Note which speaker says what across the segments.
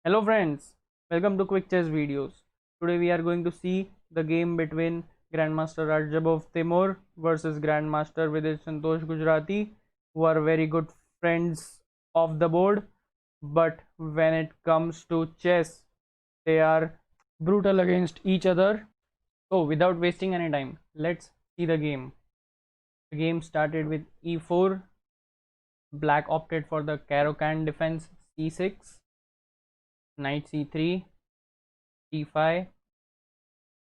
Speaker 1: Hello friends, welcome to Quick Chess Videos. Today we are going to see the game between Grandmaster Radjabov Teimour versus Grandmaster Vidit Santosh Gujrathi, who are very good friends of the board, but when it comes to chess, they are brutal against each other. So without wasting any time, let's see the game. The game started with e4. Black opted for the Caro-Kann defense c6, knight c3, d5,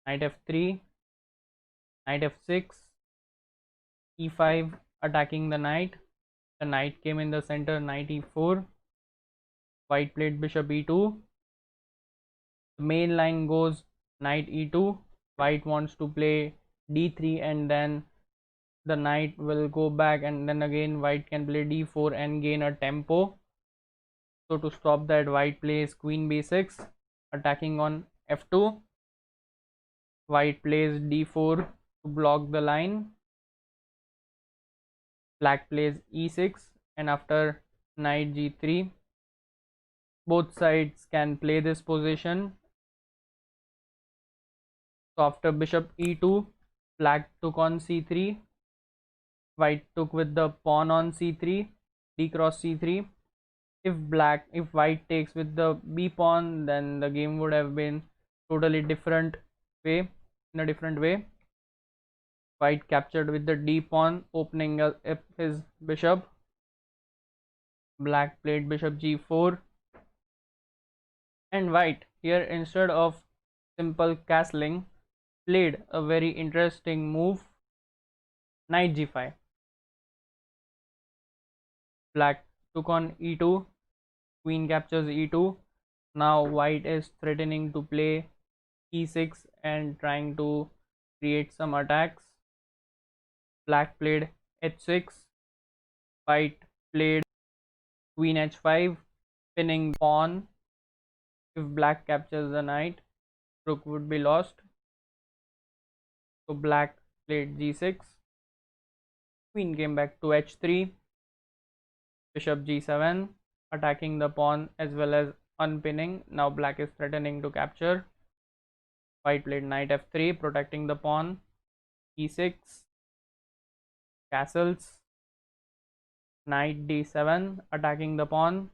Speaker 1: knight f3, knight f6, e5, attacking the knight. The knight came in the center, knight e4. White played bishop e2. The main line goes knight e2. White wants to play d3 and then the knight will go back, and then again white can play d4 and gain a tempo. So to stop that, white plays queen b6, attacking on f2. White plays d4 to block the line. Black plays e6, and after knight g3, both sides can play this position. So after bishop e2, black took on c3, white took with the pawn on c3, d cross c3. If white takes with the b pawn, then the game would have been totally different way, in a different way. White captured with the d pawn, opening up his bishop. Black played bishop g4, and white here, instead of simple castling, played a very interesting move, knight g5. Black took on e2, queen captures e2. Now white is threatening to play e6 and trying to create some attacks. Black played h6, white played queen h5, pinning the pawn. If black captures the knight, rook would be lost. So black played g6, queen came back to h3, bishop g7, attacking the pawn as well as unpinning. Now black is threatening to capture. White played knight f3, protecting the pawn. e6, castles, knight d7, attacking the pawn.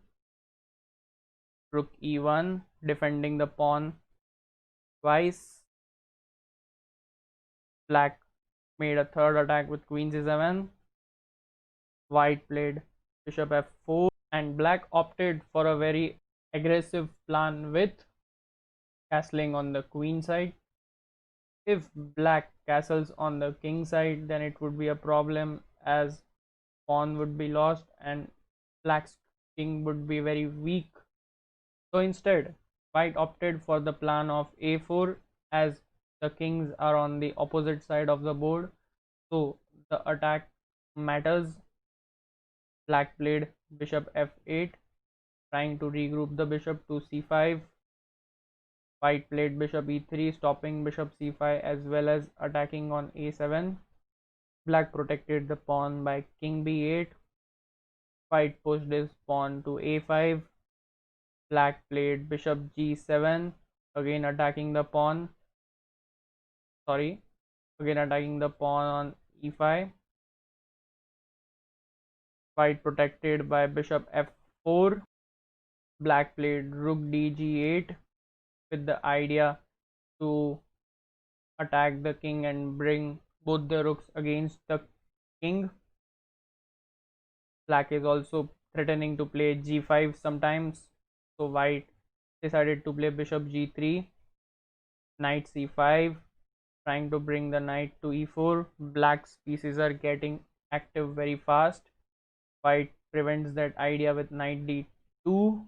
Speaker 1: Rook e1, defending the pawn twice. Black made a third attack with queen c7. White played bishop f4, and black opted for a very aggressive plan with castling on the queen side. If black castles on the king side, then it would be a problem, as pawn would be lost and black's king would be very weak. So instead, white opted for the plan of a4, as the kings are on the opposite side of the board, so the attack matters. Black played bishop f8, trying to regroup the bishop to c5. White played bishop e3, stopping bishop c5 as well as attacking on a7. Black protected the pawn by king b8. White pushed his pawn to a5. Black played bishop g7, again attacking the pawn. Again attacking the pawn on e5. White protected by bishop f4. Black played rook dg8 with the idea to attack the king and bring both the rooks against the king. Black is also threatening to play g5 sometimes, so white decided to play bishop g3, knight c5, trying to bring the knight to e4. Black's pieces are getting active very fast. White prevents that idea with knight d2.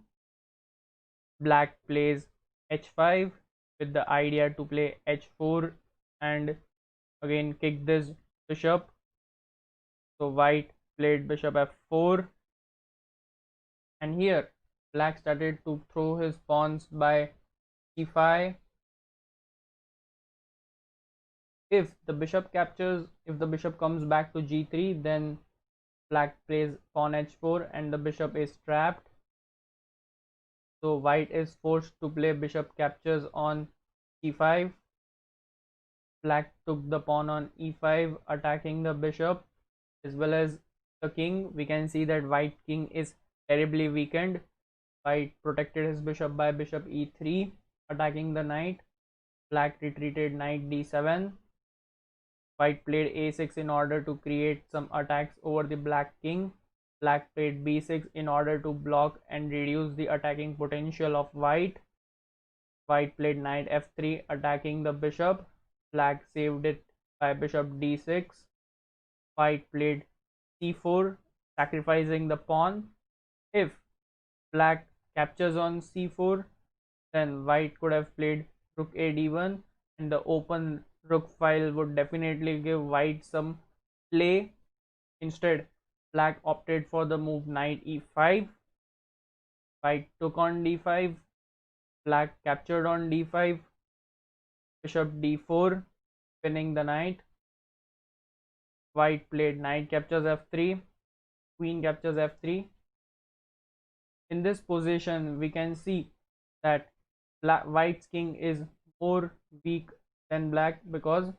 Speaker 1: Black plays h5 with the idea to play h4 and again kick this bishop. So white played bishop f4, and here black started to throw his pawns by c5. If the bishop captures, if the bishop comes back to g3, then black plays pawn h4 and the bishop is trapped. So white is forced to play bishop captures on e5. Black took the pawn on e5, attacking the bishop as well as the king. We can see that white king is terribly weakened. White protected his bishop by bishop e3, attacking the knight. Black retreated knight d7. White played a6 in order to create some attacks over the black king. Black played b6 in order to block and reduce the attacking potential of white. White played knight f3, attacking the bishop. Black saved it by bishop d6. White played c4, sacrificing the pawn. If black captures on c4, then white could have played rook a d1, and the open rook file would definitely give white some play. Instead, black opted for the move knight e5. White took on d5. Black captured on d5. Bishop d4, pinning the knight. White played knight captures f3. Queen captures f3. In this position, we can see that white's king is more weak than black because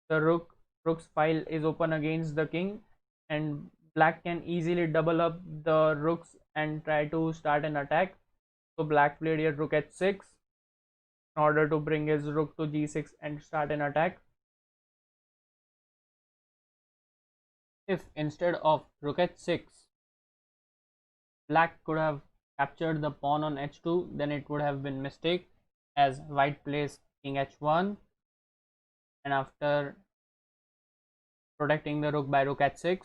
Speaker 1: the rook's file is open against the king, and black can easily double up the rooks and try to start an attack. So black played here rook h6 in order to bring his rook to g6 and start an attack. If instead of rook h6, black could have captured the pawn on h2, then it would have been mistake, as white plays king h1, and after protecting the rook by rook h6,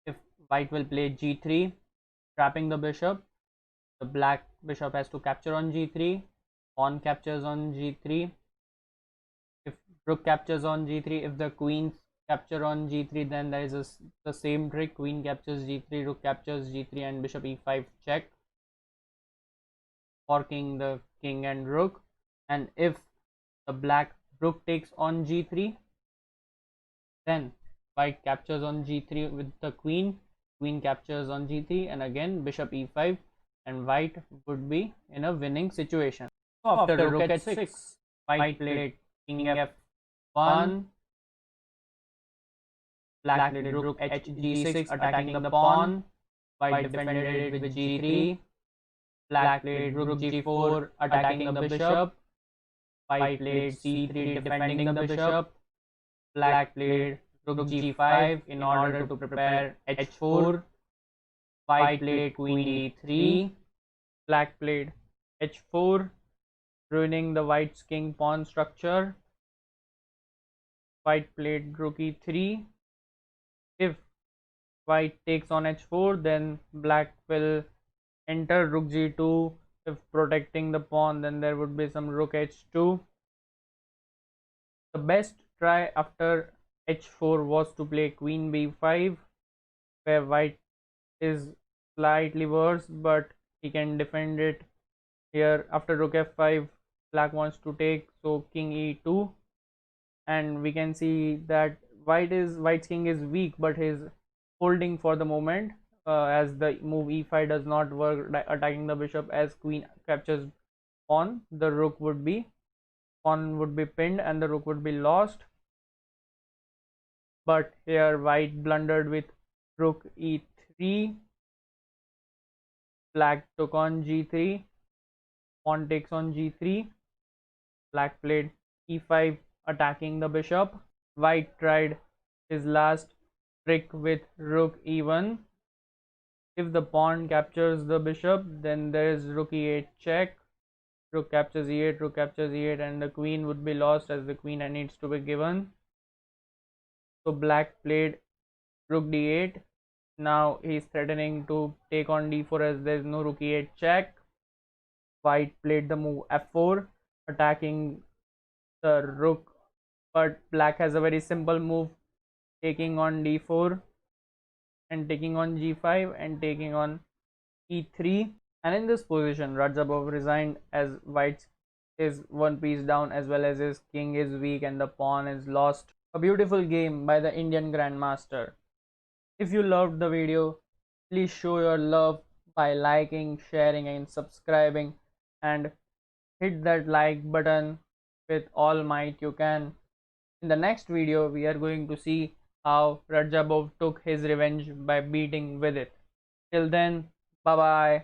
Speaker 1: if white will play g3, trapping the bishop, the black bishop has to capture on g3, pawn captures on g3. If rook captures on g3, if the queen capture on g3, then there is the same trick, queen captures g3, rook captures g3, and bishop e5 check, forking the king and rook. And if the black rook takes on g3, then white captures on g3 with the queen, queen captures on g3, and again bishop e5, and white would be in a winning situation. So after rook h6, white played king f1, black played rook hg6, attacking the pawn. White defended it with g3. Black played rook g4, attacking the bishop. White played c3, defending the bishop. Black played rook g5 in order to prepare h4. White played queen d3. Black played h4, ruining the white's king pawn structure. White played rook e3. If white takes on h4, then black will enter rook g2. If protecting the pawn, then there would be some rook h2. The best try after h4 was to play queen b5, where white is slightly worse, but he can defend it. Here after rook f5, black wants to take, so king e2, and we can see that white's king is weak, but he's holding for the moment, as the move e5 does not work attacking the bishop. As queen captures pawn, the pawn would be pinned and the rook would be lost. But here white blundered with rook e3. Black took on g3, pawn takes on g3. Black played e5, attacking the bishop. White tried his last trick with rook e1. If the pawn captures the bishop, then there is rook e8 check. Rook captures e8, rook captures e8, and the queen would be lost, as the queen needs to be given. So black played rook d8. Now he is threatening to take on d4, as there is no rook e8 check. White played the move f4, attacking the rook, but black has a very simple move, taking on d4 and taking on g5 and taking on e3. And in this position, Radjabov resigned, as white is one piece down, as well as his king is weak and the pawn is lost. A beautiful game by the Indian Grandmaster. If you loved the video, please show your love by liking, sharing and subscribing and hit that like button with all might you can. In the next video, we are going to see how Radjabov took his revenge by beating Vidit. Till then, bye bye.